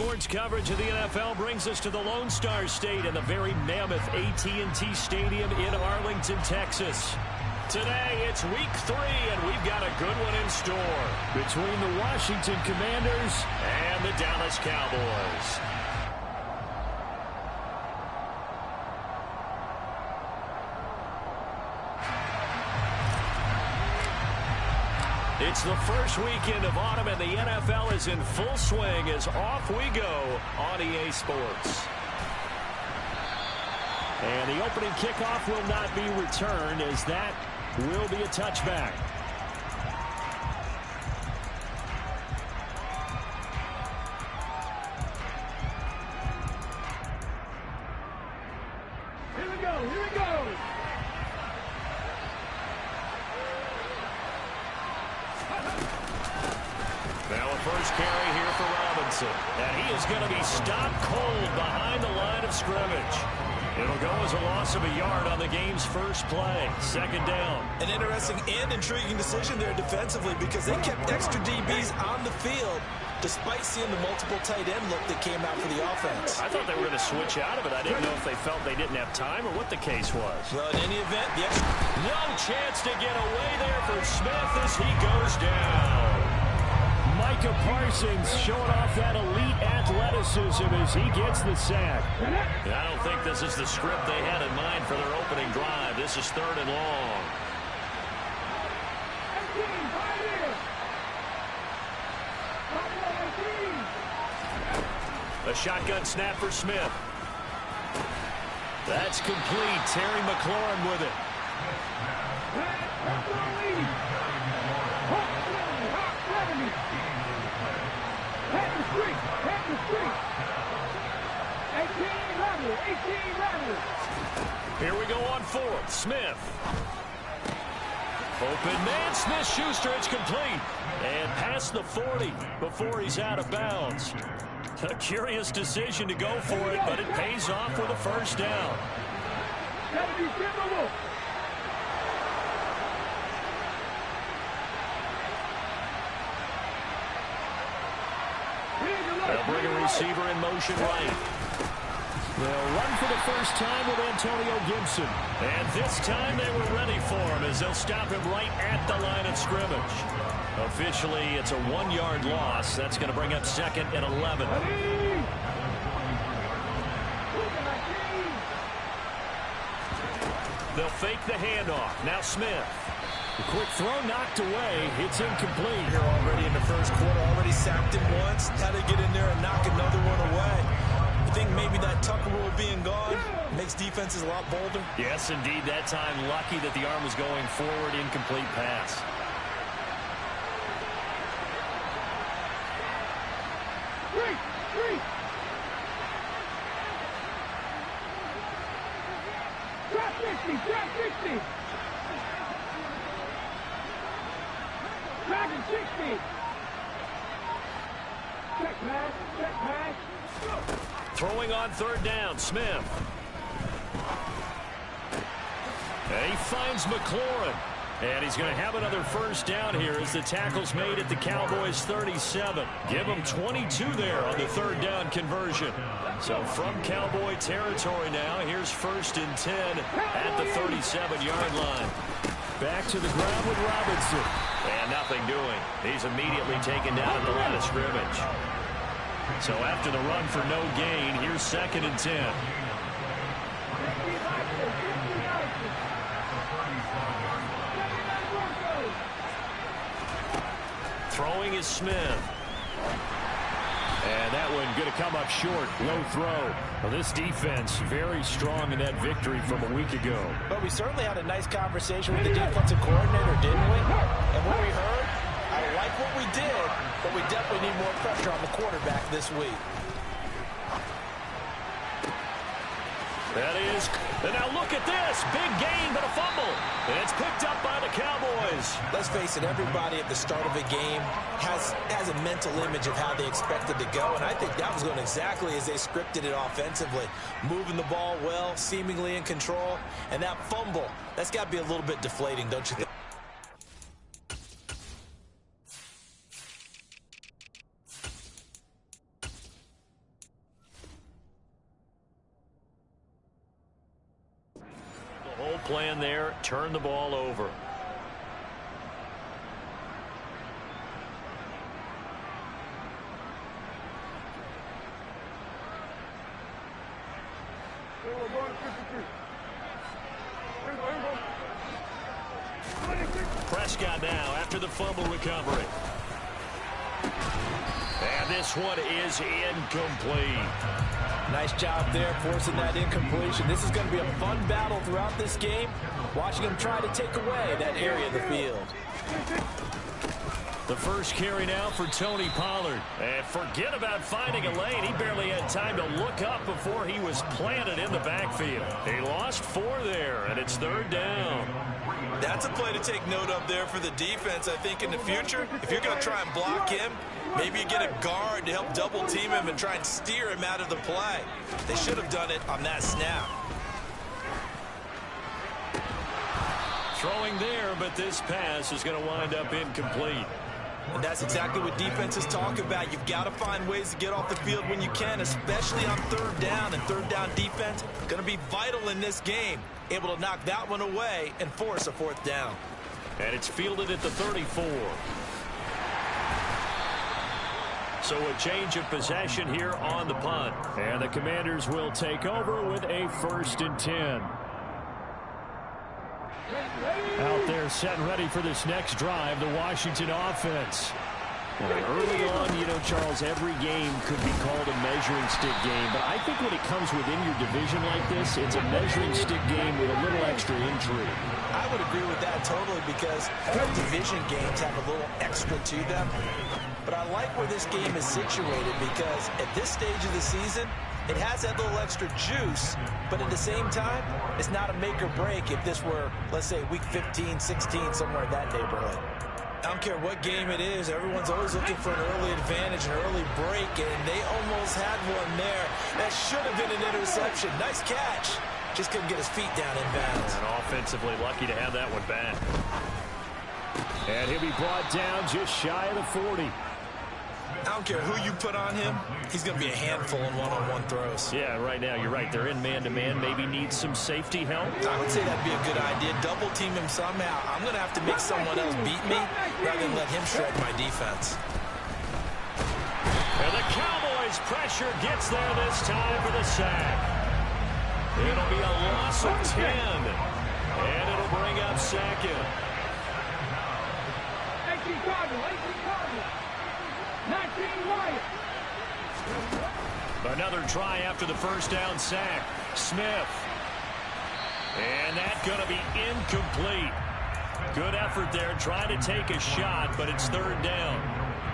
Sports coverage of the NFL brings us to the Lone Star State and the very mammoth AT&T Stadium in Arlington, Texas. Today, it's week 3, and we've got a good one in store between the Washington Commanders and the Dallas Cowboys. It's the first weekend of autumn, and the NFL is in full swing as off we go on EA Sports. And the opening kickoff will not be returned, as that will be a touchback. Here we go, here we go. Now a first carry here for Robinson. And he is going to be stopped cold behind the line of scrimmage. It'll go as a loss of a yard on the game's first play. Second down. An interesting and intriguing decision there defensively, because they kept extra DBs on the field despite seeing the multiple tight end look that came out for the offense. I thought they were going to switch out of it. I didn't know if they felt they didn't have time or what the case was. Well, in any event, the extra... No chance to get away there for Smith as he goes down. Micah Parsons showing off that elite athleticism as he gets the sack. I don't think this is the script they had in mind for their opening drive. This is 3rd and long. A shotgun snap for Smith. That's complete. Terry McLaurin with it. Here we go on 4th. Smith. Open man. Smith-Schuster. It's complete. And past the 40 before he's out of bounds. A curious decision to go for it, but it pays off with a first down. They'll bring a receiver in motion right. They'll run for the first time with Antonio Gibson. And this time they were ready for him as they'll stop him right at the line of scrimmage. Officially, it's a 1-yard loss. That's going to bring up 2nd and 11. They'll fake the handoff. Now Smith. The quick throw knocked away. It's incomplete. Here already in the first quarter, already sacked him once. Had to get in there and knock another one away. I think maybe that Tucker rule being gone makes defenses a lot bolder. Yes, indeed. That time, lucky that the arm was going forward. Incomplete pass. Drop 60, drop 60. Drop 60. Check pass, check pass. Throwing on 3rd down, Smith. And he finds McLaurin. And he's going to have another first down here as the tackle's made at the Cowboys 37. Give them 22 there on the 3rd down conversion. So from Cowboy territory now, here's 1st and 10 at the 37-yard line. Back to the ground with Robinson. And nothing doing. He's immediately taken down at the line of scrimmage. So after the run for no gain, here's 2nd and 10. Throwing is Smith. And that one going to come up short. Low throw. Well, this defense very strong in that victory from a week ago. But we certainly had a nice conversation with the defensive coordinator, didn't we? And what we heard, I like what we did, but we definitely need more pressure on the quarterback this week. That is, and now look at this. Big gain, but a fumble. And it's picked up by the Cowboys. Let's face it, everybody at the start of a game has a mental image of how they expect it to go, and I think that was going exactly as they scripted it offensively. Moving the ball well, seemingly in control, and that fumble, that's got to be a little bit deflating, don't you think? backup plan there. Turn the ball over. Prescott now after the fumble recovery. And this one is incomplete. Nice job there forcing that incompletion. This is going to be a fun battle throughout this game. Watching him try to take away that area of the field. The first carry now for Tony Pollard. And forget about finding a lane. He barely had time to look up before he was planted in the backfield. He lost 4 there, and it's 3rd down. That's a play to take note of there for the defense. I think in the future, if you're going to try and block him, maybe you get a guard to help double team him and try and steer him out of the play. They should have done it on that snap. Throwing there, but this pass is going to wind up incomplete. And that's exactly what defenses talk about. You've got to find ways to get off the field when you can, especially on 3rd down. And 3rd down defense going to be vital in this game. Able to knock that one away and force a 4th down. And it's fielded at the 34. So a change of possession here on the punt. And the Commanders will take over with a 1st and 10. Out there set and ready for this next drive, the Washington offense. And early on, you know, Charles, every game could be called a measuring stick game. But I think when it comes within your division like this, it's a measuring stick game with a little extra intrigue. I would agree with that totally because all division games have a little extra to them. But I like where this game is situated because at this stage of the season, it has that little extra juice, but at the same time, it's not a make or break if this were, let's say, week 15, 16, somewhere in that neighborhood. I don't care what game it is, everyone's always looking for an early advantage, an early break, and they almost had one there. That should have been an interception. Nice catch. Just couldn't get his feet down in bounds. And offensively lucky to have that one back. And he'll be brought down just shy of the 40. I don't care who you put on him, he's going to be a handful in one-on-one throws. Yeah, right now, you're right. They're in man-to-man. Maybe needs some safety help. I would say that'd be a good idea. Double team him somehow. I'm going to have to make someone else beat me rather than let him shred my defense. And the Cowboys pressure gets there this time for the sack. It'll be a loss of 10. And it'll bring up 2nd. 18 Cardinal, 18 Cardinal. 19 Wyatt. Another try after the 1st down sack. Smith. And that's going to be incomplete. Good effort there, trying to take a shot, but it's 3rd down.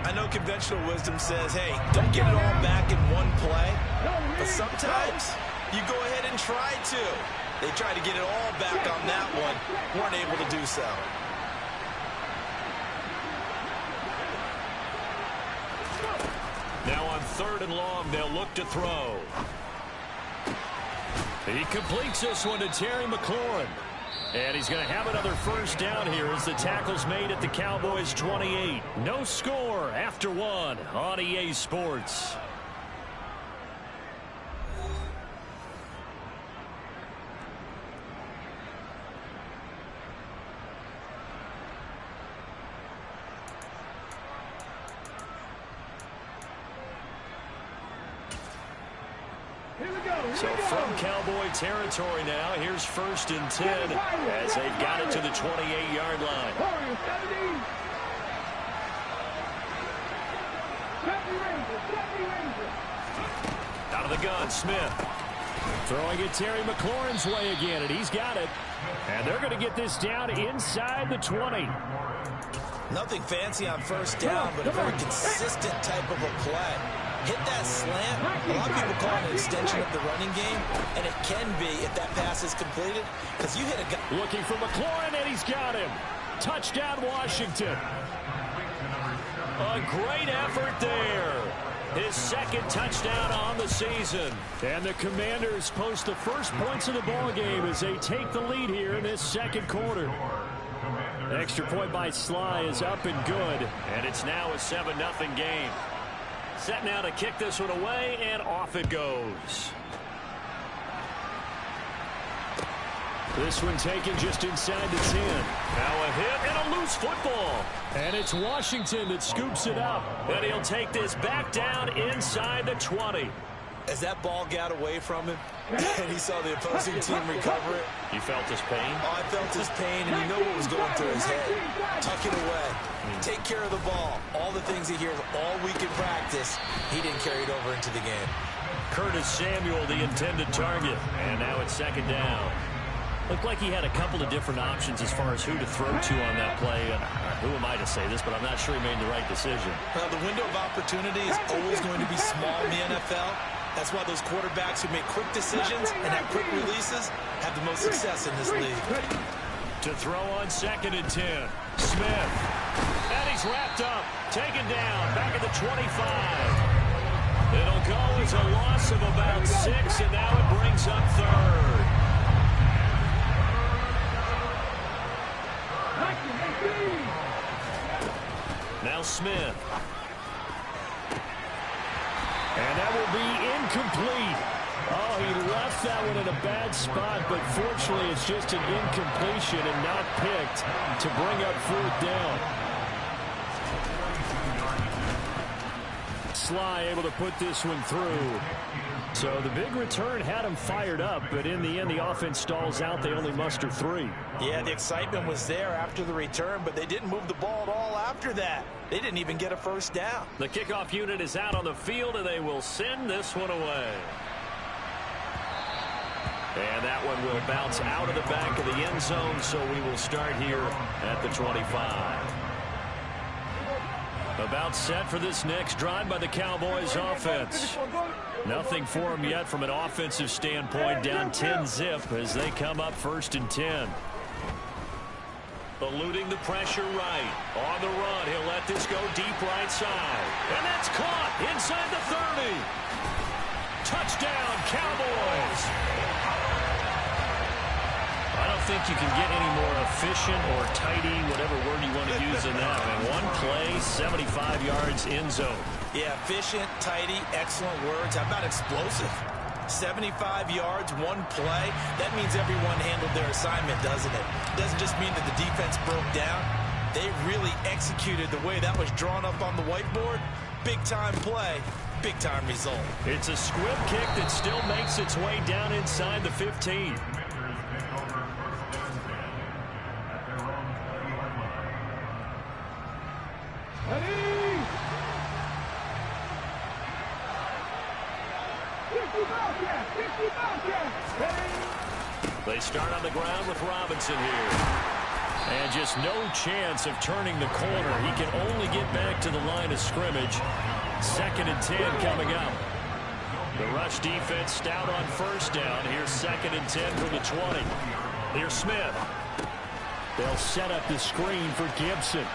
I know conventional wisdom says, hey, don't get it all back in one play. But sometimes you go ahead and try to. They tried to get it all back on that one. Weren't able to do so. Now on 3rd and long, they'll look to throw. He completes this one to Terry McLaurin. And he's going to have another 1st down here as the tackle's made at the Cowboys 28. No score after 1 on EA Sports. So from Cowboy territory now, here's 1st and 10 as they've got it to the 28-yard line. Out of the gun, Smith. Throwing it Terry McLaurin's way again, and he's got it. And they're going to get this down inside the 20. Nothing fancy on 1st down, but a very consistent type of a play. Hit that slant. A lot of people call it an extension of the running game, and it can be if that pass is completed, because you hit a guy. Looking for McLaurin, and he's got him. Touchdown, Washington. A great effort there. His 2nd touchdown on the season. And the Commanders post the first points of the ball game as they take the lead here in this 2nd quarter. Extra point by Sly is up and good, and it's now a 7-0 game. Set now to kick this one away, and off it goes. This one taken just inside the 10. Now a hit and a loose football. And it's Washington that scoops it up. And he'll take this back down inside the 20. As that ball got away from him, and he saw the opposing team recover it. You felt his pain? Oh, I felt his pain, and you know what was going through his head. Tuck it away. Take care of the ball. All the things he hears all week in practice, he didn't carry it over into the game. Curtis Samuel, the intended target. And now it's second down. Looked like he had a couple of different options as far as who to throw to on that play. And who am I to say this, but I'm not sure he made the right decision. The window of opportunity is always going to be small in the NFL. That's why those quarterbacks who make quick decisions and have quick releases have the most success in this league. To throw on second and 10. Smith. And he's wrapped up. Taken down. Back at the 25. It'll go as a loss of about 6, and now it brings up third. Now Smith. And that will be incomplete. Oh, he left that one in a bad spot, but fortunately it's just an incompletion and not picked to bring up fourth down. Sly able to put this one through. So the big return had him fired up, but in the end the offense stalls out. They only muster 3. Yeah, the excitement was there after the return, but they didn't move the ball at all after that. They didn't even get a first down. The kickoff unit is out on the field, and they will send this one away. And that one will bounce out of the back of the end zone, so we will start here at the 25. About set for this next drive by the Cowboys offense. Nothing for them yet from an offensive standpoint. Down 10-zip as they come up first and 10. Eluding the pressure right. On the run, he'll let this go deep right side. And that's caught inside the 30. Touchdown, Cowboys. I don't think you can get any more efficient or tidy, whatever word you want to use in that. I mean, one play, 75 yards in zone. Yeah, efficient, tidy, excellent words. How about explosive? 75 yards, one play. That means everyone handled their assignment, doesn't it? It doesn't just mean that the defense broke down. They really executed the way that was drawn up on the whiteboard. Big-time play, big-time result. It's a squib kick that still makes its way down inside the 15. They start on the ground with Robinson here. And just no chance of turning the corner. He can only get back to the line of scrimmage. Second and 10 coming up. The rush defense stout on first down. Here's second and 10 from the 20. Here's Smith. They'll set up the screen for Gibson.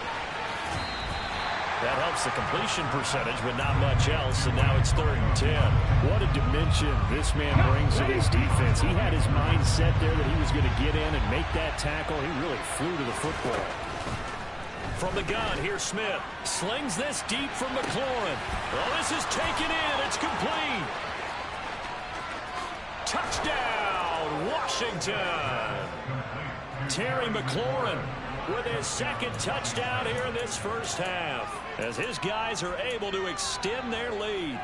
That helps the completion percentage, but not much else, and now it's third and 10. What a dimension this man brings to this defense. He had his mind set there that he was going to get in and make that tackle. He really flew to the football. From the gun, here's Smith. Slings this deep from McLaurin. Well, this is taken in. It's complete. Touchdown, Washington. Terry McLaurin with his second touchdown here in this first half, as his guys are able to extend their lead.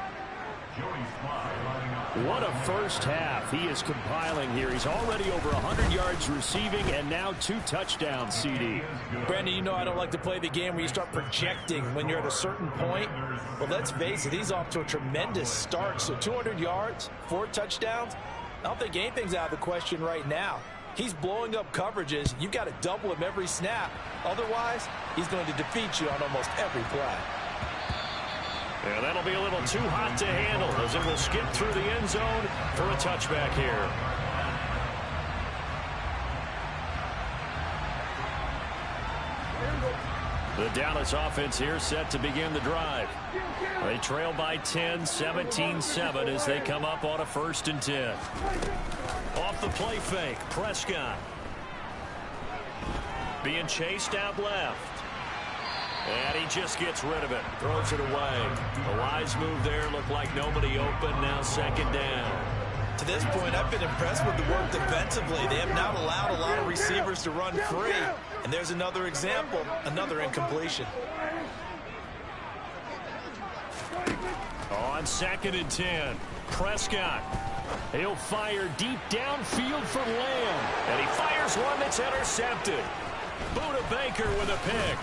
What a first half he is compiling here. He's already over 100 yards receiving and now 2 touchdowns, CD. Brandon, you know I don't like to play the game where you start projecting when you're at a certain point. But let's face it, he's off to a tremendous start. So 200 yards, 4 touchdowns. I don't think anything's out of the question right now. He's blowing up coverages. You've got to double him every snap. Otherwise, he's going to defeat you on almost every play. Yeah, that'll be a little too hot to handle as it will skip through the end zone for a touchback here. The Dallas offense here set to begin the drive. They trail by 10, 17-7 as they come up on a first and 10. Off the play fake, Prescott. Being chased out left. And he just gets rid of it. Throws it away. A wise move there. Looked like nobody open. Now second down. To this point, I've been impressed with the work defensively. They have not allowed a lot of receivers to run free. And there's another example, another incompletion. On 2nd and 10, Prescott. He'll fire deep downfield for Lamb. And he fires one that's intercepted. Buda Baker with a pick.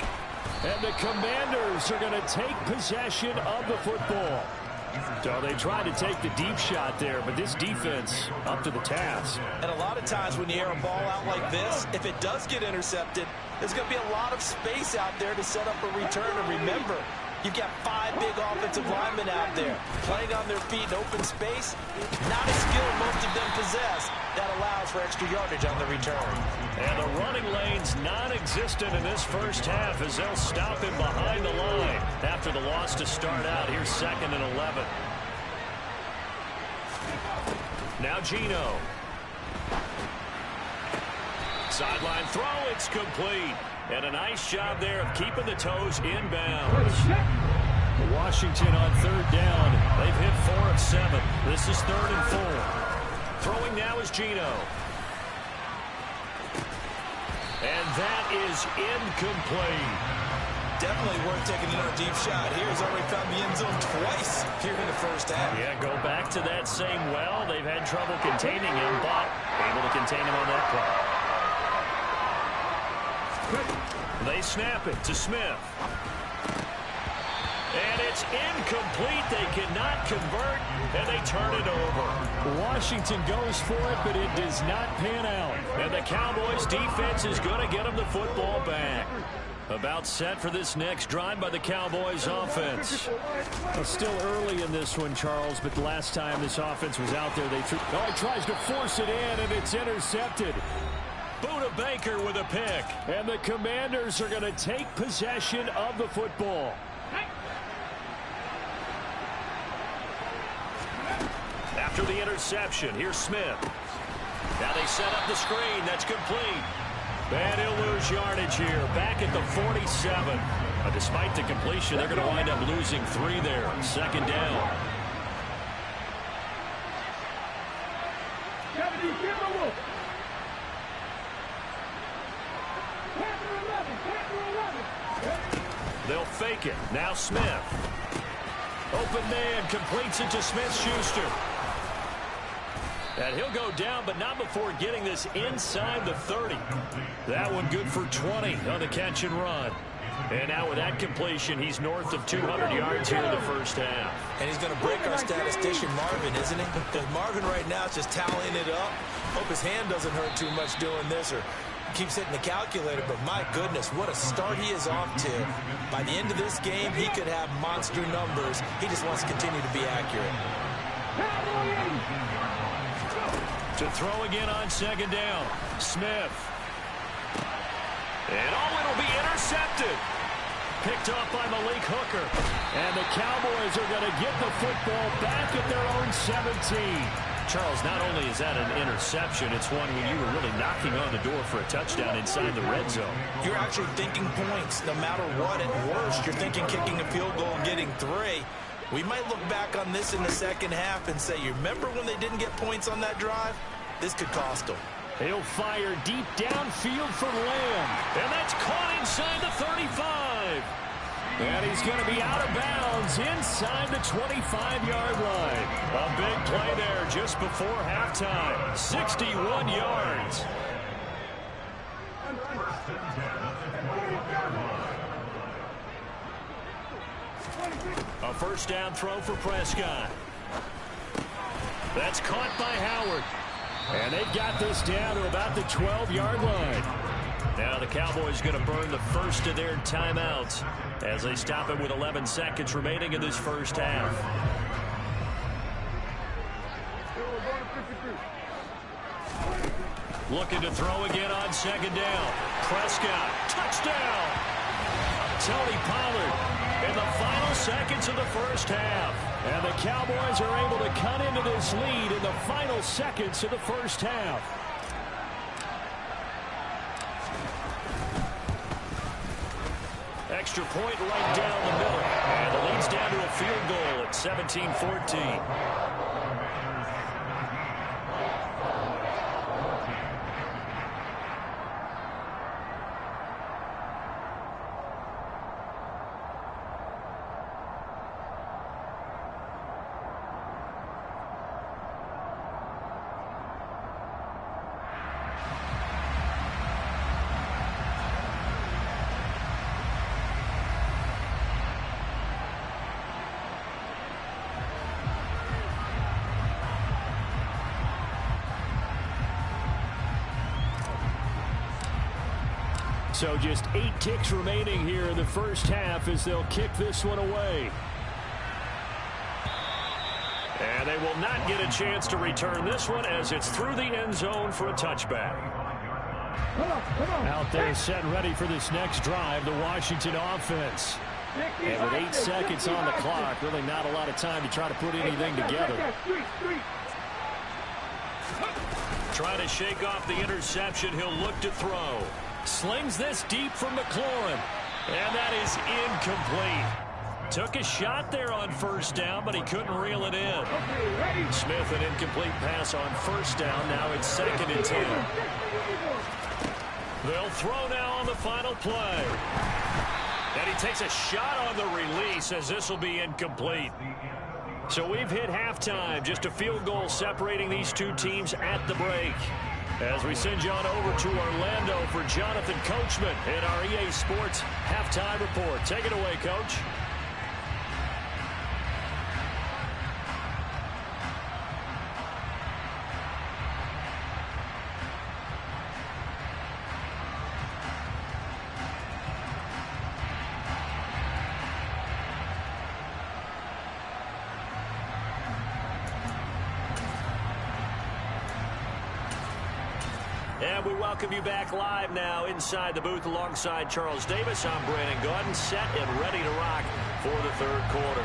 And the Commanders are going to take possession of the football. So they tried to take the deep shot there, but this defense up to the task. And a lot of times when you air a ball out like this, if it does get intercepted, there's going to be a lot of space out there to set up a return. And remember, you've got 5 big offensive linemen out there playing on their feet in open space. Not a skill most of them possess. That allows for extra yardage on the return. And the running lane's non-existent in this first half as they'll stop him behind the line after the loss to start out. Here's 2nd and 11. Now Geno. Sideline throw, it's complete. And a nice job there of keeping the toes inbounds. Washington on 3rd down. They've hit 4 of 7. This is 3rd and 4. Throwing now is Geno. And that is incomplete. Definitely worth taking another deep shot. He's already found the end zone twice here in the first half. Yeah, go back to that same well. They've had trouble containing him, but able to contain him on that play. They snap it to Smith. And it's incomplete. They cannot convert, and they turn it over. Washington goes for it, but it does not pan out. And the Cowboys defense is going to get them the football back. About set for this next drive by the Cowboys offense. Well, still early in this one, Charles, but the last time this offense was out there, they threw. Oh, he tries to force it in, and it's intercepted. Buda Baker with a pick. And the Commanders are going to take possession of the football. After the interception, here's Smith. Now they set up the screen. That's complete. And he'll lose yardage here. Back at the 47. Despite the completion, they're going to wind up losing 3 there. 2nd down. They'll fake it. Now Smith. Open man completes it to Smith-Schuster. And he'll go down, but not before getting this inside the 30. That one good for 20 on the catch and run. And now with that completion, he's north of 200 yards here in the first half. And he's going to break our statistician Marvin, isn't he? Because Marvin right now is just tallying it up. Hope his hand doesn't hurt too much doing this or keeps hitting the calculator. But my goodness, what a start he is off to. By the end of this game, he could have monster numbers. He just wants to continue to be accurate. To throw again on 2nd down. Smith. And it'll be intercepted. Picked off by Malik Hooker. And the Cowboys are going to get the football back at their own 17. Charles, not only is that an interception, it's one when you were really knocking on the door for a touchdown inside the red zone. You're actually thinking points no matter what. At worst, you're thinking kicking a field goal and getting 3. We might look back on this in the second half and say, you remember when they didn't get points on that drive? This could cost them. He'll fire deep downfield for Lamb. And that's caught inside the 35. And he's going to be out of bounds inside the 25-yard line. A big play there just before halftime. 61 yards. A first down throw for Prescott. That's caught by Howard. And they've got this down to about the 12-yard line. Now the Cowboys going to burn the first of their timeouts as they stop it with 11 seconds remaining in this first half. Looking to throw again on 2nd down. Prescott, touchdown. Tony Pollard in the final seconds of the first half. And the Cowboys are able to cut into this lead in the final seconds of the first half. Extra point right down the middle. And the lead's down to a field goal at 17-14. So just 8 ticks remaining here in the first half as they'll kick this one away. And they will not get a chance to return this one as it's through the end zone for a touchback. Out there set and ready for this next drive, the Washington offense. And with 8 seconds on the clock, really not a lot of time to try to put anything together. Trying to shake off the interception, he'll look to throw. Slings this deep from McLaurin. And that is incomplete. Took a shot there on first down, but he couldn't reel it in. Smith, an incomplete pass on first down. Now it's 2nd and 10. They'll throw now on the final play. And he takes a shot on the release as this will be incomplete. So we've hit halftime. Just a field goal separating these two teams at the break. As we send you on over to Orlando for Jonathan Coachman in our EA Sports halftime report. Take it away, Coach. And we welcome you back live now inside the booth alongside Charles Davis. I'm Brandon Gaudin, set and ready to rock for the third quarter.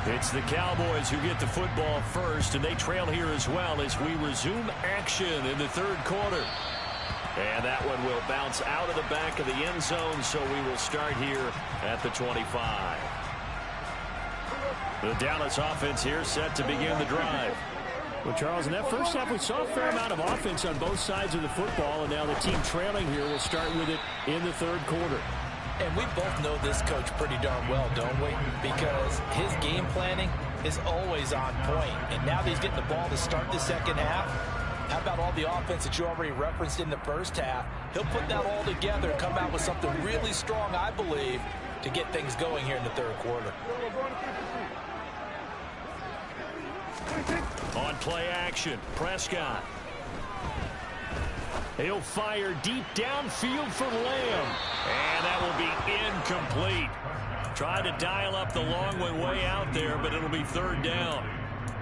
It's the Cowboys who get the football first, and they trail here as well as we resume action in the third quarter. And that one will bounce out of the back of the end zone, so we will start here at the 25. The Dallas offense here set to begin the drive. Well, Charles, in that first half, we saw a fair amount of offense on both sides of the football, and now the team trailing here will start with it in the third quarter. And we both know this coach pretty darn well, don't we? Because his game planning is always on point. And now that he's getting the ball to start the second half, how about all the offense that you already referenced in the first half? He'll put that all together and come out with something really strong, I believe, to get things going here in the third quarter. On play action, Prescott. He'll fire deep downfield for Lamb. And that will be incomplete. Trying to dial up the long one way out there, but it'll be third down.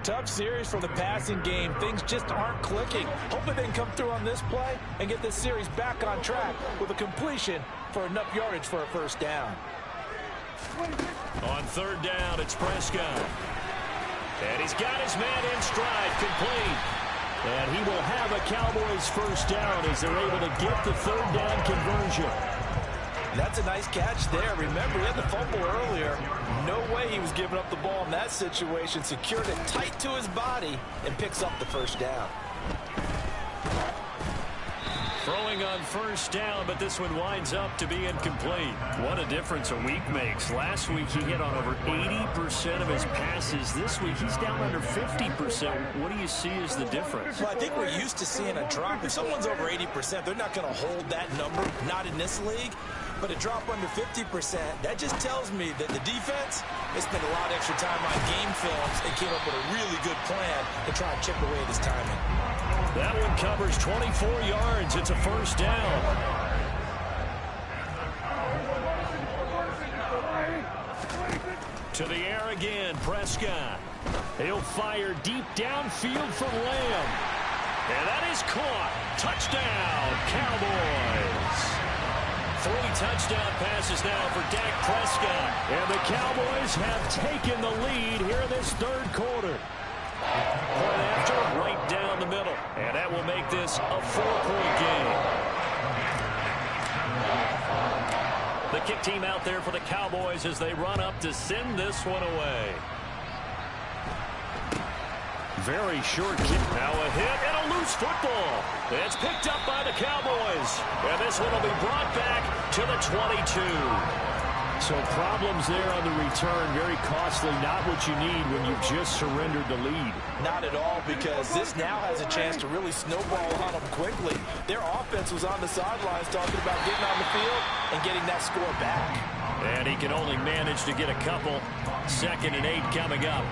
Tough series for the passing game. Things just aren't clicking. Hoping they can come through on this play and get this series back on track with a completion for enough yardage for a first down. On third down, it's Prescott. And he's got his man in stride, complete. And he will have a Cowboys first down as they're able to get the third down conversion. That's a nice catch there. Remember, he had the fumble earlier. No way he was giving up the ball in that situation. Secured it tight to his body and picks up the first down. Throwing on first down, but this one winds up to be incomplete. What a difference a week makes. Last week he hit on over 80% of his passes. This week he's down under 50%. What do you see as the difference? Well, I think we're used to seeing a drop. If someone's over 80%, they're not going to hold that number, not in this league. But a drop under 50%, that just tells me that the defense, they spent a lot of extra time on game films and came up with a really good plan to try and chip away at his timing. That one covers 24 yards. It's a first down. To the air again, Prescott. He'll fire deep downfield for Lamb. And that is caught. Touchdown, Cowboys. 3 touchdown passes now for Dak Prescott. And the Cowboys have taken the lead here in this third quarter. Point after, right down the middle. And that will make this a 4-point game. The kick team out there for the Cowboys as they run up to send this one away. Very short kick. Now a hit and a loose football. It's picked up by the Cowboys. And this one will be brought back to the 22. So problems there on the return. Very costly. Not what you need when you've just surrendered the lead. Not at all, because this now has a chance to really snowball on them quickly. Their offense was on the sidelines talking about getting on the field and getting that score back. And he can only manage to get a couple. 2nd and 8 coming up.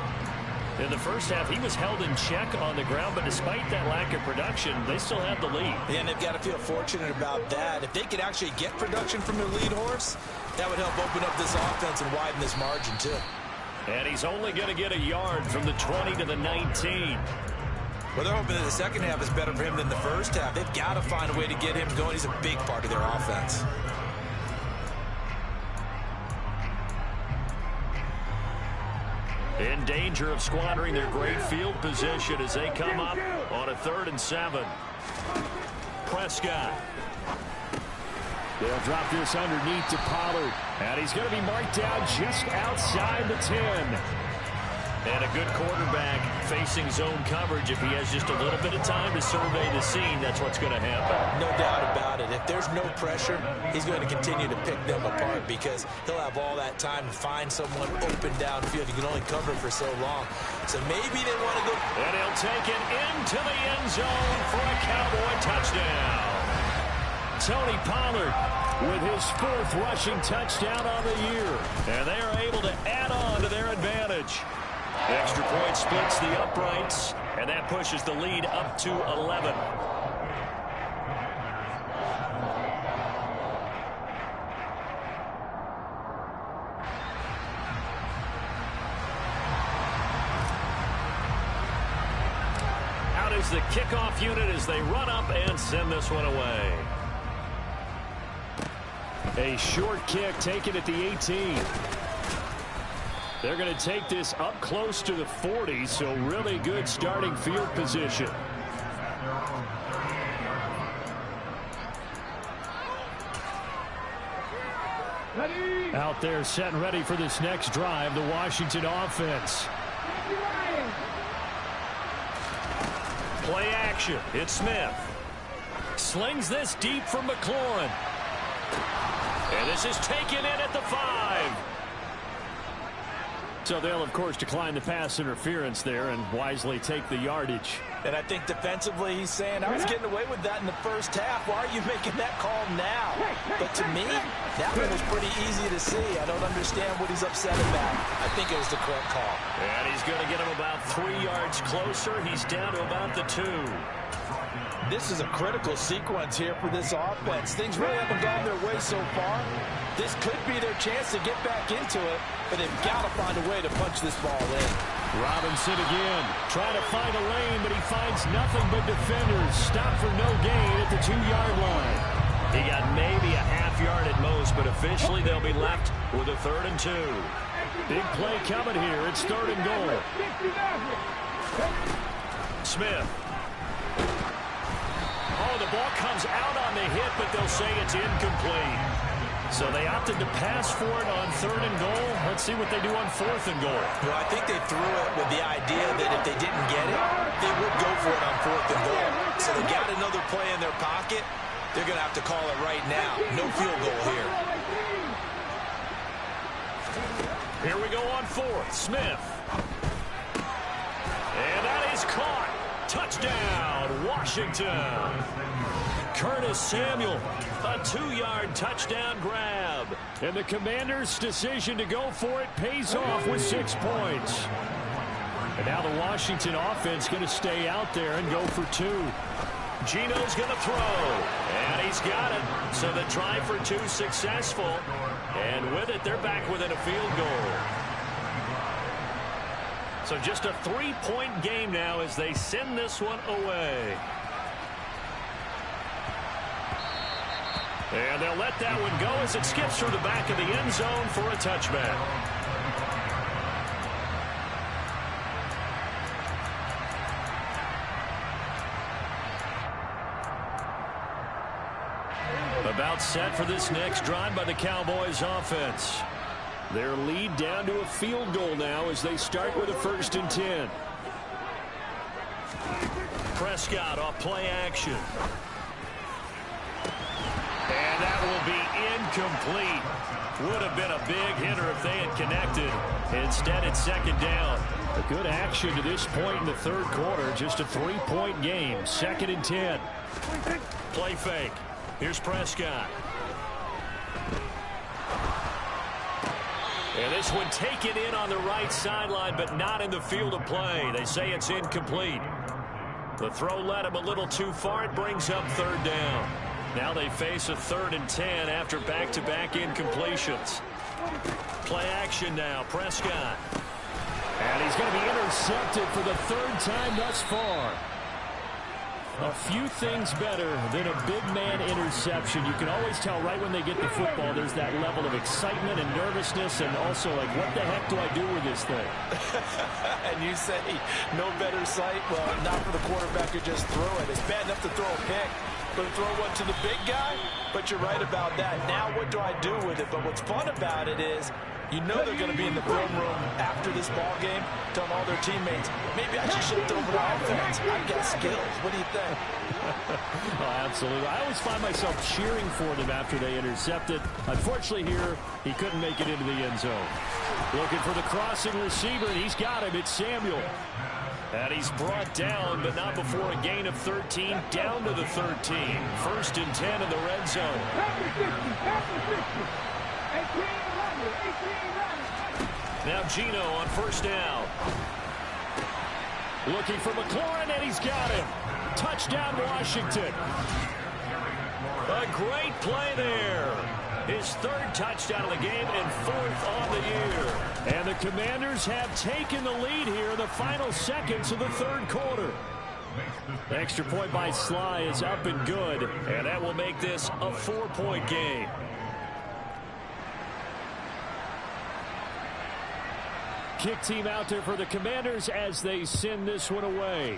In the first half, he was held in check on the ground, but despite that lack of production, they still have the lead. And they've got to feel fortunate about that. If they could actually get production from their lead horse, that would help open up this offense and widen this margin, too. And he's only going to get a yard from the 20 to the 19. Well, they're hoping that the second half is better for him than the first half. They've got to find a way to get him going. He's a big part of their offense. In danger of squandering their great field position as they come up on a 3rd and 7. Prescott. They'll drop this underneath to Pollard. And he's going to be marked down just outside the 10. And a good quarterback facing zone coverage. If he has just a little bit of time to survey the scene, that's what's going to happen. No doubt about it. If there's no pressure, he's going to continue to pick them apart because he'll have all that time to find someone open downfield. You can only cover for so long. So maybe they want to go. And he'll take it into the end zone for a Cowboy touchdown. Tony Pollard with his 4th rushing touchdown on the year. And they are able to add on to their advantage. Extra point splits the uprights, and that pushes the lead up to 11. Out is the kickoff unit as they run up and send this one away. A short kick taken at the 18. They're going to take this up close to the 40, so really good starting field position. Out there set and ready for this next drive, the Washington offense. Play action. It's Smith. Slings this deep for McLaurin. And this is taken in at the 5. So they'll, of course, decline the pass interference there and wisely take the yardage. And I think defensively he's saying, I was getting away with that in the first half. Why are you making that call now? But to me, that one was pretty easy to see. I don't understand what he's upset about. I think it was the correct call. And he's going to get him about 3 yards closer. He's down to about the 2. This is a critical sequence here for this offense. Things really haven't gone their way so far. This could be their chance to get back into it, but they've got to find a way to punch this ball in. Robinson again, trying to find a lane, but he finds nothing but defenders. Stop for no gain at the 2-yard line. He got maybe a half yard at most, but officially they'll be left with a 3rd and 2. Big play coming here. It's 3rd and goal. Smith. Oh, the ball comes out on the hit, but they'll say it's incomplete. So they opted to pass for it on 3rd and goal. Let's see what they do on 4th and goal. Well, I think they threw it with the idea that if they didn't get it, they would go for it on 4th and goal. So they got another play in their pocket. They're going to have to call it right now. No field goal here. Here we go on 4th. Smith. And that is caught. Touchdown, Washington. Curtis Samuel, a 2-yard touchdown grab. And the Commanders' decision to go for it pays off with 6 points. And now the Washington offense going to stay out there and go for 2. Gino's going to throw. And he's got it. So the try for 2 successful. And with it, they're back within a field goal. So just a 3-point game now as they send this one away. And they'll let that one go as it skips through the back of the end zone for a touchback. About set for this next drive by the Cowboys offense. Their lead down to a field goal now as they start with a 1st and 10. Prescott off play action. And that will be incomplete. Would have been a big hitter if they had connected. Instead, it's 2nd down. A good action to this point in the 3rd quarter. Just a 3-point game. 2nd and 10. Play fake. Here's Prescott. And this one taken in on the right sideline, but not in the field of play. They say it's incomplete. The throw led him a little too far. It brings up third down. Now they face a 3rd and 10 after back-to-back incompletions. Play action now. Prescott. And he's going to be intercepted for the 3rd time thus far. A few things better than a big man interception. You can always tell right when they get the football, there's that level of excitement and nervousness, and also like, what the heck do I do with this thing? And you say no better sight? Well, not for the quarterback who just threw it. It's bad enough to throw a pick, but to throw one to the big guy? But you're right about that. Now what do I do with it? But what's fun about it is, you know they're going to be in the film room after this ball game, telling all their teammates, maybe I should shift over to offense. I've got skills. What do you think? Oh, absolutely. I always find myself cheering for them after they intercepted. Unfortunately here, he couldn't make it into the end zone. Looking for the crossing receiver, and he's got him. It's Samuel. And he's brought down, but not before a gain of 13, down to the 13. 1st and 10 in the red zone. Now Gino on 1st down. Looking for McLaurin, and he's got him. Touchdown, Washington. A great play there. His 3rd touchdown of the game and 4th on the year. And the Commanders have taken the lead here in the final seconds of the 3rd quarter. The extra point by Sly is up and good, and that will make this a 4-point game. Kick team out there for the Commanders as they send this one away.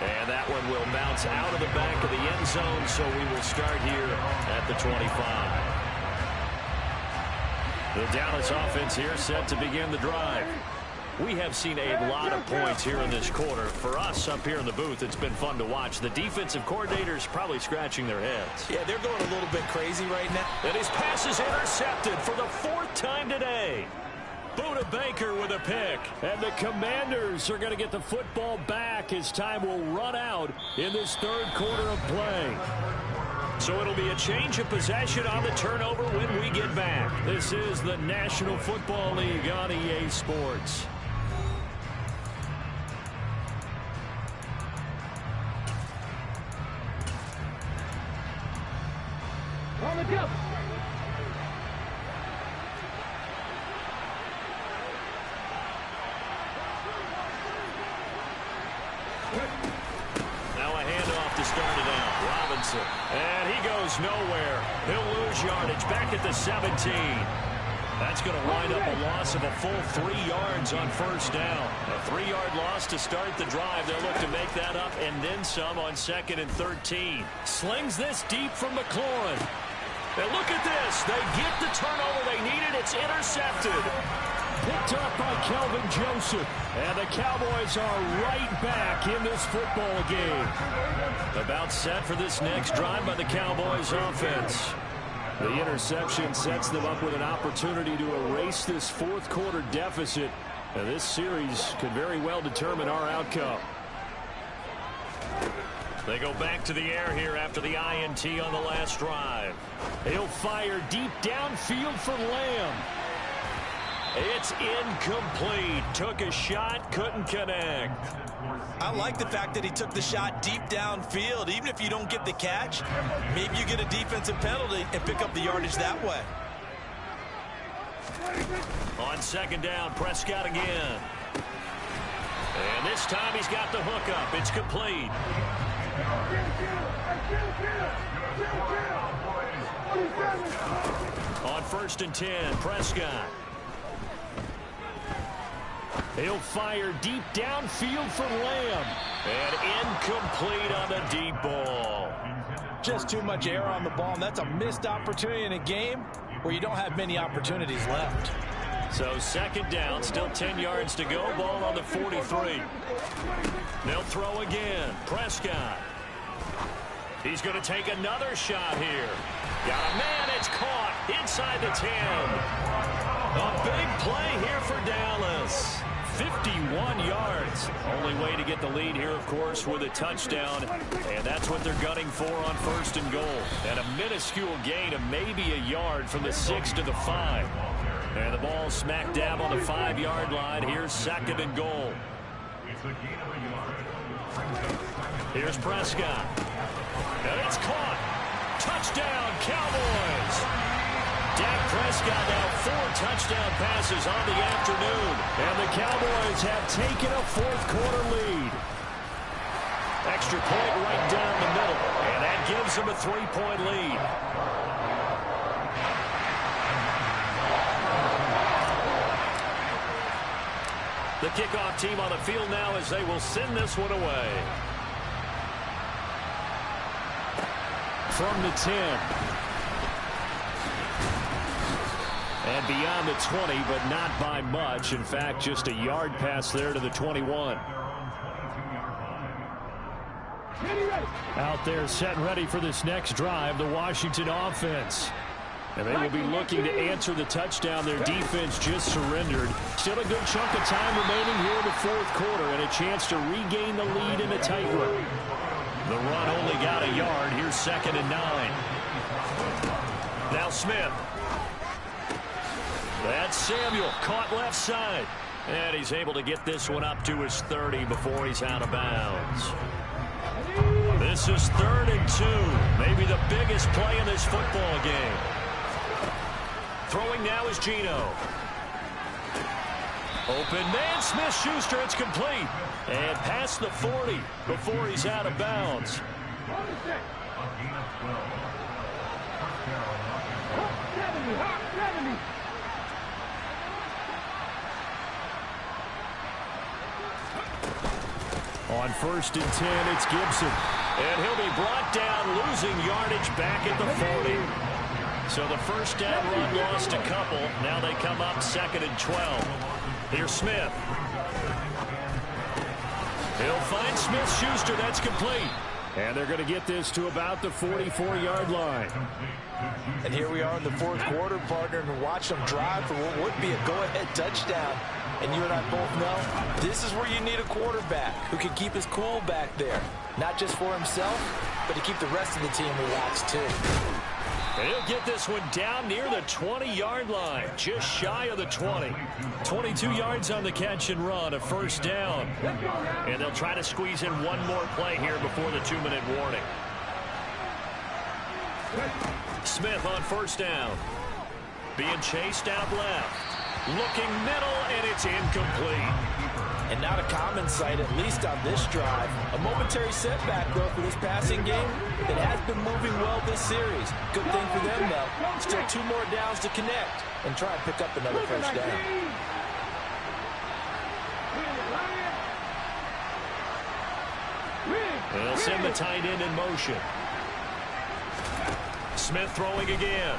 And that one will bounce out of the back of the end zone, so we will start here at the 25. The Dallas offense here set to begin the drive. We have seen a lot of points here in this quarter. For us up here in the booth, it's been fun to watch. The defensive coordinators probably scratching their heads. Yeah, they're going a little bit crazy right now. And his pass is intercepted for the 4th time today. Buda Baker with a pick. And the Commanders are going to get the football back as time will run out in this 3rd quarter of play. So it'll be a change of possession on the turnover when we get back. This is the National Football League on EA Sports. On the jump. Now a handoff to start it out. Robinson. And he goes nowhere. He'll lose yardage back at the 17. That's going to wind up a loss of a full 3 yards on 1st down. A 3-yard loss to start the drive. They'll look to make that up and then some on 2nd and 13. Slings this deep from McLaurin. And look at this. They get the turnover they needed. It's intercepted. Picked up by Kelvin Joseph. And the Cowboys are right back in this football game. About set for this next drive by the Cowboys offense. The interception sets them up with an opportunity to erase this 4th quarter deficit. And this series could very well determine our outcome. They go back to the air here after the INT on the last drive. He'll fire deep downfield for Lamb. It's incomplete. Took a shot, couldn't connect. I like the fact that he took the shot deep downfield. Even if you don't get the catch, maybe you get a defensive penalty and pick up the yardage that way. On 2nd down, Prescott again. And this time he's got the hook up. It's complete. On 1st and 10, Prescott. He'll fire deep downfield for Lamb. And incomplete on the deep ball. Just too much air on the ball, and that's a missed opportunity in a game where you don't have many opportunities left. So 2nd down, still 10 yards to go. Ball on the 43. They'll throw again. Prescott. He's going to take another shot here. Got a man. It's caught inside the 10. A big play here for Dallas. 51 yards. Only way to get the lead here, of course, with a touchdown. And that's what they're gunning for on 1st and goal. And a minuscule gain of maybe a yard from the 6 to the 5. And the ball smack dab on the 5-yard line. Here's 2nd and goal. Here's Prescott. And it's caught. Touchdown, Cowboys. Dak Prescott now 4 touchdown passes on the afternoon. And the Cowboys have taken a 4th-quarter lead. Extra point right down the middle. And that gives them a 3-point lead. The kickoff team on the field now as they will send this one away. From the 10. And beyond the 20, but not by much. In fact, just a yard pass there to the 21. Out there set and ready for this next drive, the Washington offense. And they will be looking to answer the touchdown their defense just surrendered. Still a good chunk of time remaining here in the 4th quarter and a chance to regain the lead in a tight one. The run only got a yard. Here's 2nd and 9. Now Smith. That's Samuel caught left side. And he's able to get this one up to his 30 before he's out of bounds. This is 3rd and 2. Maybe the biggest play in this football game. Throwing now is Geno. Open man, Smith-Schuster, it's complete. And past the 40 before he's out of bounds. On 1st and 10, it's Gibson. And he'll be brought down, losing yardage back at the 40. So the first down run lost a couple. Now they come up 2nd and 12. Here's Smith. He'll find Smith-Schuster. That's complete. And they're going to get this to about the 44-yard line. And here we are in the 4th quarter, partner, and watch them drive for what would be a go-ahead touchdown. And you and I both know this is where you need a quarterback who can keep his cool back there. Not just for himself, but to keep the rest of the team relaxed too. And he'll get this one down near the 20-yard line, just shy of the 20. 22 yards on the catch and run, a 1st down. And they'll try to squeeze in one more play here before the 2-minute warning. Smith on 1st down. Being chased out left. Looking middle, and it's incomplete. And not a common sight, at least on this drive. A momentary setback, though, for this passing game. It has been moving well this series. Good thing for them, though. Still 2 more downs to connect and try and pick up another 1st down. They'll send the tight end in motion. Smith throwing again.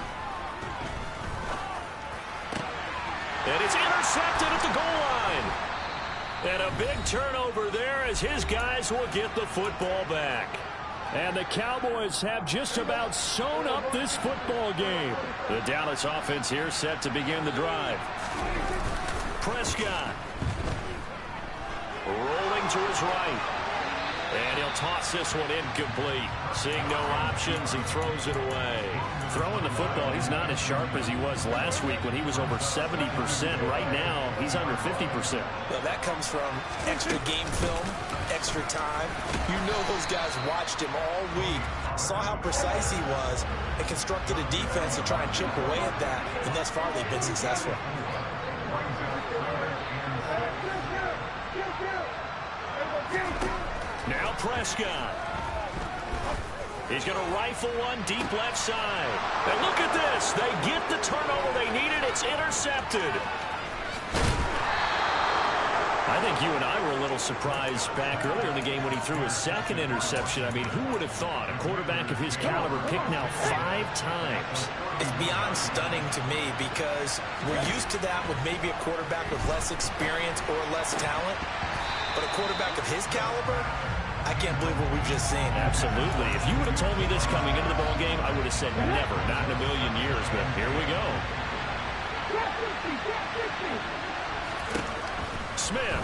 And it's intercepted at the goal line. And a big turnover there as his guys will get the football back. And the Cowboys have just about sewn up this football game. The Dallas offense here set to begin the drive. Prescott. Rolling to his right. And he'll toss this one incomplete. Seeing no options, he throws it away. Throwing the football, he's not as sharp as he was last week when he was over 70%. Right now, he's under 50%. Well, that comes from extra game film, extra time. You know those guys watched him all week, saw how precise he was, and constructed a defense to try and chip away at that. And thus far, they've been successful. Now Prescott. He's going to rifle one deep left side. And look at this. They get the turnover they needed. It's intercepted. I think you and I were a little surprised back earlier in the game when he threw his 2nd interception. I mean, who would have thought a quarterback of his caliber picked now 5 times? It's beyond stunning to me because we're used to that with maybe a quarterback with less experience or less talent. But a quarterback of his caliber, I can't believe what we've just seen. Absolutely. If you would have told me this coming into the ball game, I would have said never, not in a million years. But here we go. Smith.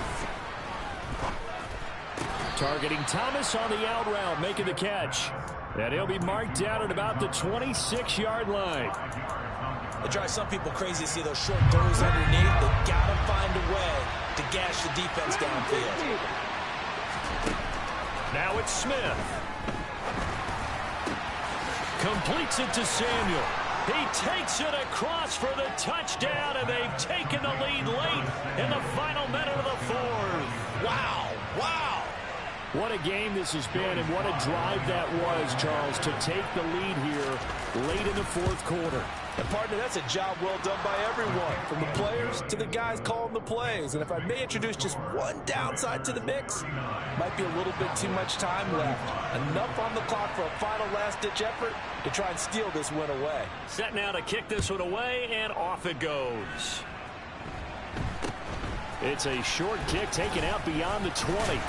Targeting Thomas on the out route, making the catch. And he'll be marked down at about the 26-yard line. It drives some people crazy to see those short throws underneath. They've got to find a way to gash the defense downfield. Now it's Smith. Completes it to Samuel. He takes it across for the touchdown, and they've taken the lead late in the final minute of the fourth. Wow, wow. What a game this has been, and what a drive that was, Charles, to take the lead here late in the fourth quarter. And partner, that's a job well done by everyone, from the players to the guys calling the plays. And if I may introduce just one downside to the mix, might be a little bit too much time left. Enough on the clock for a final last-ditch effort to try and steal this win away. Set now to kick this one away, and off it goes. It's a short kick taken out beyond the 20.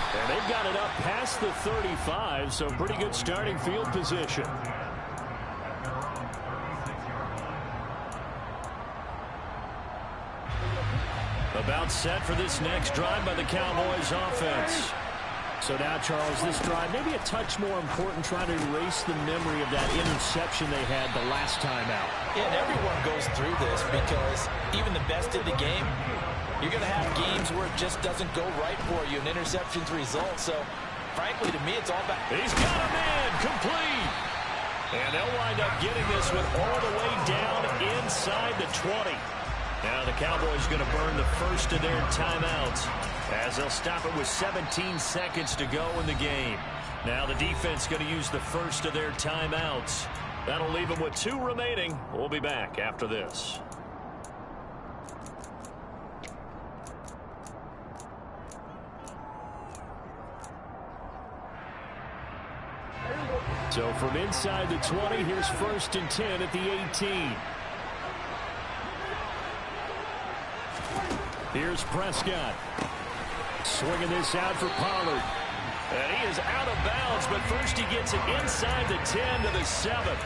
And they've got it up past the 35, so pretty good starting field position. About set for this next drive by the Cowboys offense. So now, Charles, this drive maybe a touch more important, trying to erase the memory of that interception they had the last time out. Yeah, and everyone goes through this because even the best in the game, you're going to have games where it just doesn't go right for you, and interceptions result. So, frankly, to me, it's all about... He's got a man, complete. And they'll wind up getting this one all the way down inside the 20. Now the Cowboys going to burn the first of their timeouts as they'll stop it with 17 seconds to go in the game. Now the defense going to use the first of their timeouts. That'll leave them with 2 remaining. We'll be back after this. So from inside the 20, here's 1st and 10 at the 18. Here's Prescott. Swinging this out for Pollard. And he is out of bounds, but first he gets it inside the 10 to the 7.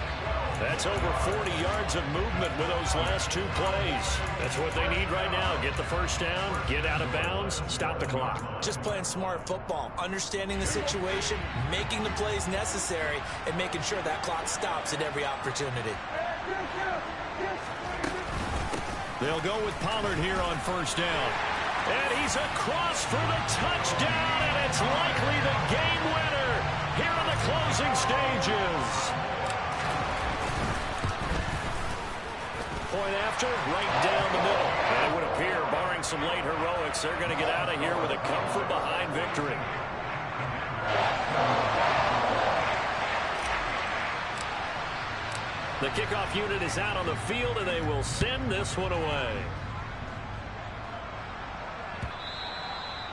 That's over 40 yards of movement with those last 2 plays. That's what they need right now. Get the first down, get out of bounds, stop the clock. Just playing smart football, understanding the situation, making the plays necessary, and making sure that clock stops at every opportunity. They'll go with Pollard here on first down. And he's across for the touchdown, and it's likely the game winner here in the closing stages. Point after, right down the middle. And it would appear, barring some late heroics, they're going to get out of here with a come-from-behind victory. The kickoff unit is out on the field, and they will send this one away.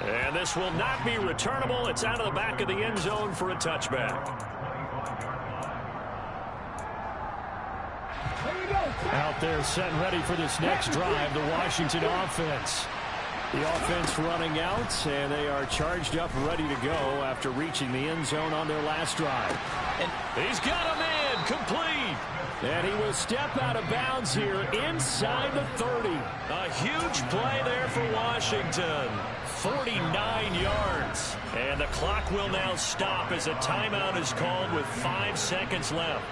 And this will not be returnable. It's out of the back of the end zone for a touchback. Out there set and ready for this next drive, the Washington offense. The offense running out, and they are charged up, ready to go after reaching the end zone on their last drive. And he's got a man, complete. And he will step out of bounds here inside the 30. A huge play there for Washington. 49 yards. And the clock will now stop as a timeout is called with 5 seconds left.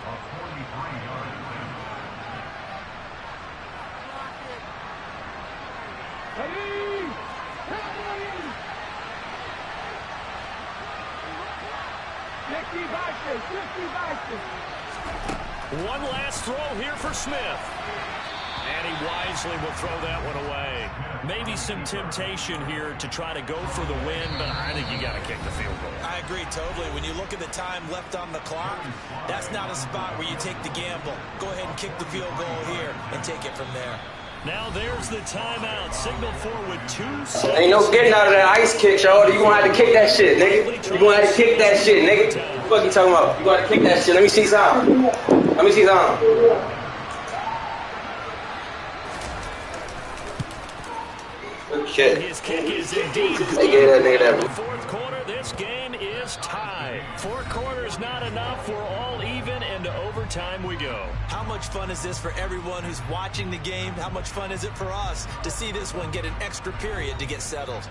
One last throw here for Smith. And he wisely will throw that one away. Maybe some temptation here to try to go for the win, but I think you got to kick the field goal. I agree totally. When you look at the time left on the clock, that's not a spot where you take the gamble. Go ahead and kick the field goal here and take it from there. Now there's the timeout. Signal forward 2 seconds. Ain't no getting out of that ice kick, Shorty. You gonna have to kick that shit, nigga. You gonna have to kick that shit, nigga. What you talking about? You gonna have to kick that shit. Let me see some. Let me see some. Shit. His kick is indeed good. They gave that nigga that. In the fourth quarter, this game is tied. 4 quarters not enough. We're all even, and to overtime we go. How much fun is this for everyone who's watching the game? How much fun is it for us to see this one get an extra period to get settled?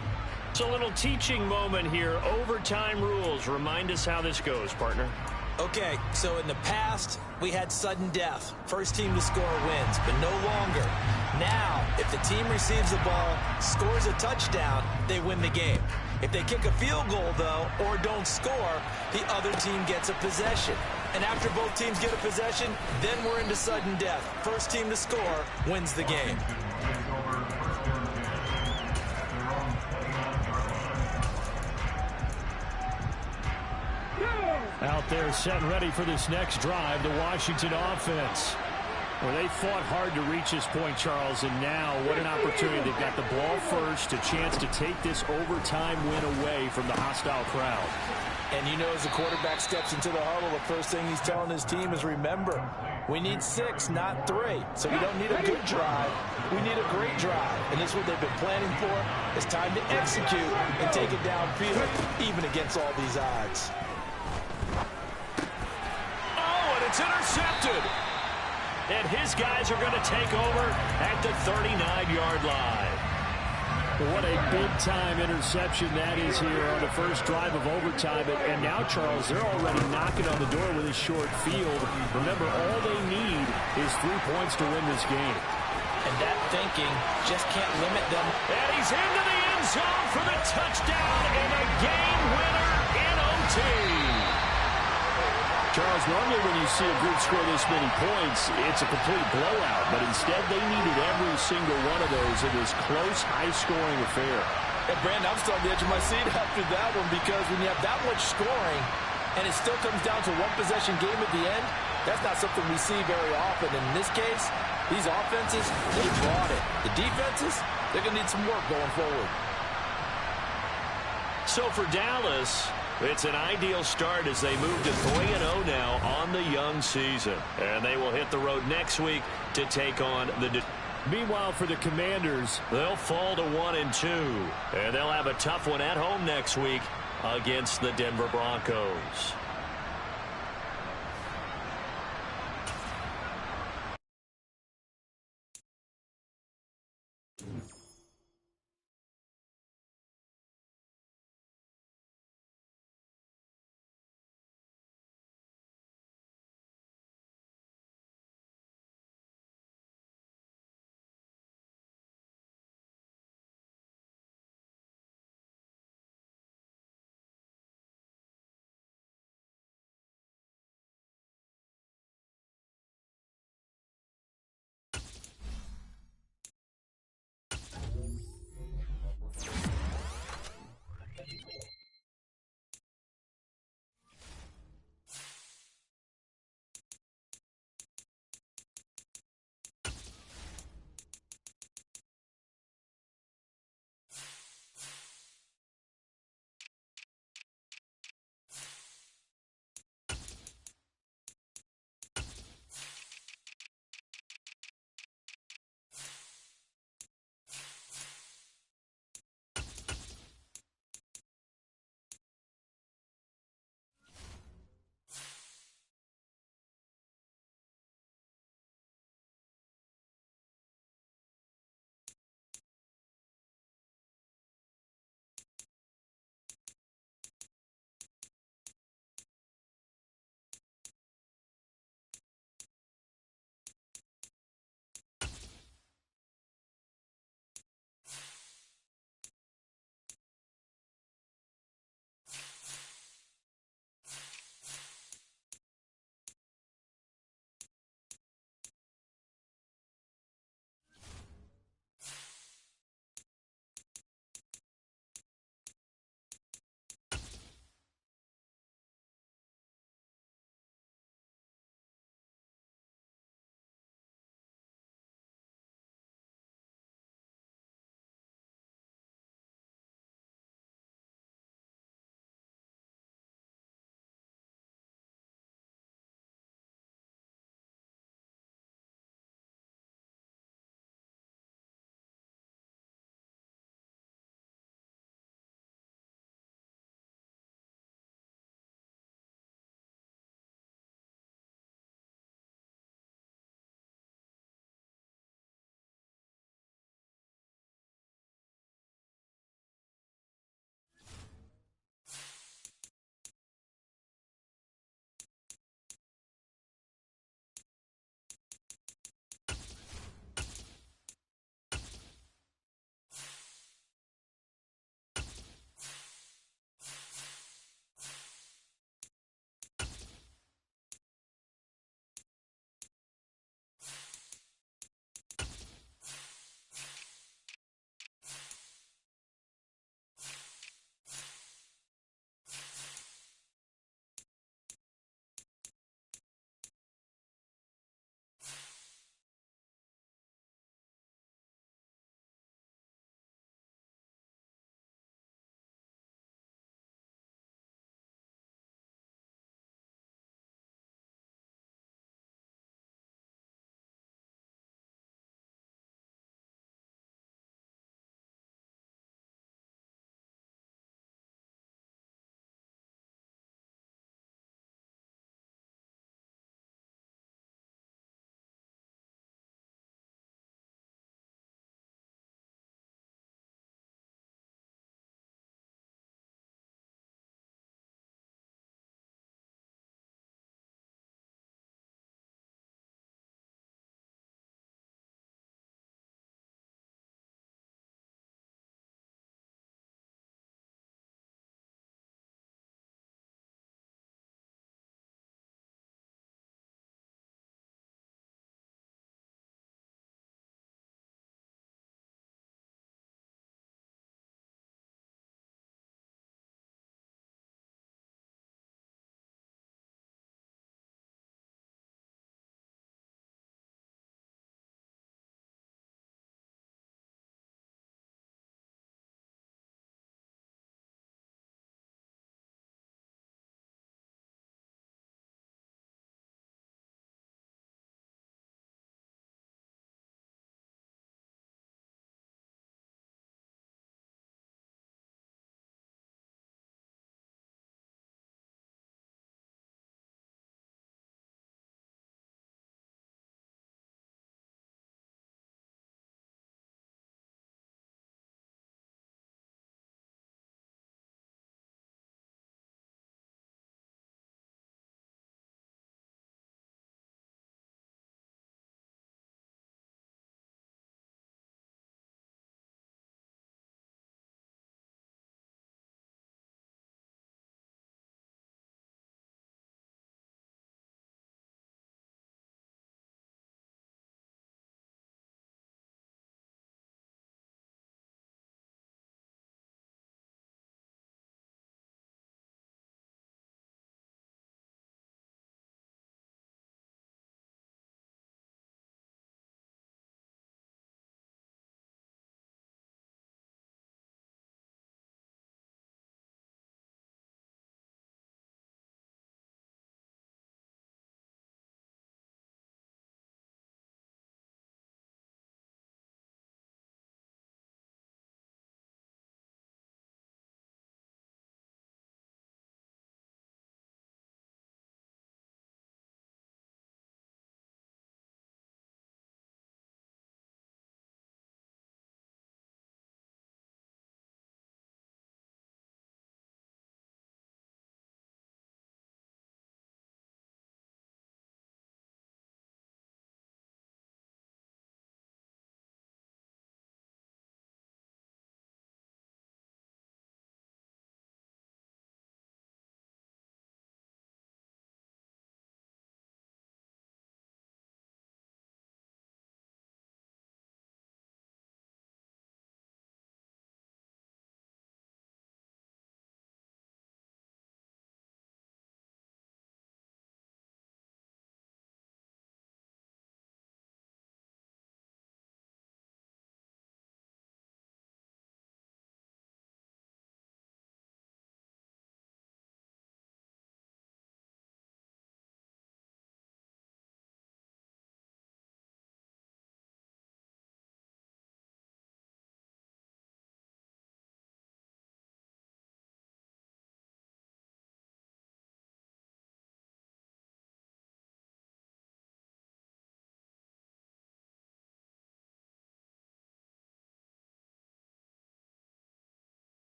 It's a little teaching moment here. Overtime rules. Remind us how this goes, partner. Okay, so in the past, we had sudden death. First team to score wins, but no longer. Now, if the team receives the ball, scores a touchdown, they win the game. If they kick a field goal, though, or don't score, the other team gets a possession. And after both teams get a possession, then we're into sudden death. First team to score wins the game. Out there set and ready for this next drive, the Washington offense. Well, they fought hard to reach this point, Charles, and now what an opportunity. They've got the ball first, a chance to take this overtime win away from the hostile crowd. And you know, as the quarterback steps into the huddle, the first thing he's telling his team is, remember, we need 6, not 3. So we don't need a good drive. We need a great drive. And this is what they've been planning for. It's time to execute and take it downfield, even against all these odds. It's intercepted. And his guys are going to take over at the 39-yard line. What a big-time interception that is here on the first drive of overtime. And now, Charles, they're already knocking on the door with a short field. Remember, all they need is 3 points to win this game. And that thinking just can't limit them. And he's into the end zone for the touchdown and a game winner in OT. Charles, normally when you see a group score this many points, it's a complete blowout. But instead, they needed every single one of those in this close, high-scoring affair. And, Brandon, I'm still on the edge of my seat after that one, because when you have that much scoring and it still comes down to one-possession game at the end, that's not something we see very often. And in this case, these offenses, they brought it. The defenses, they're going to need some work going forward. So for Dallas, it's an ideal start as they move to 3-0 now on the young season. And they will hit the road next week to take on the... Meanwhile, for the Commanders, they'll fall to 1-2. And they'll have a tough one at home next week against the Denver Broncos.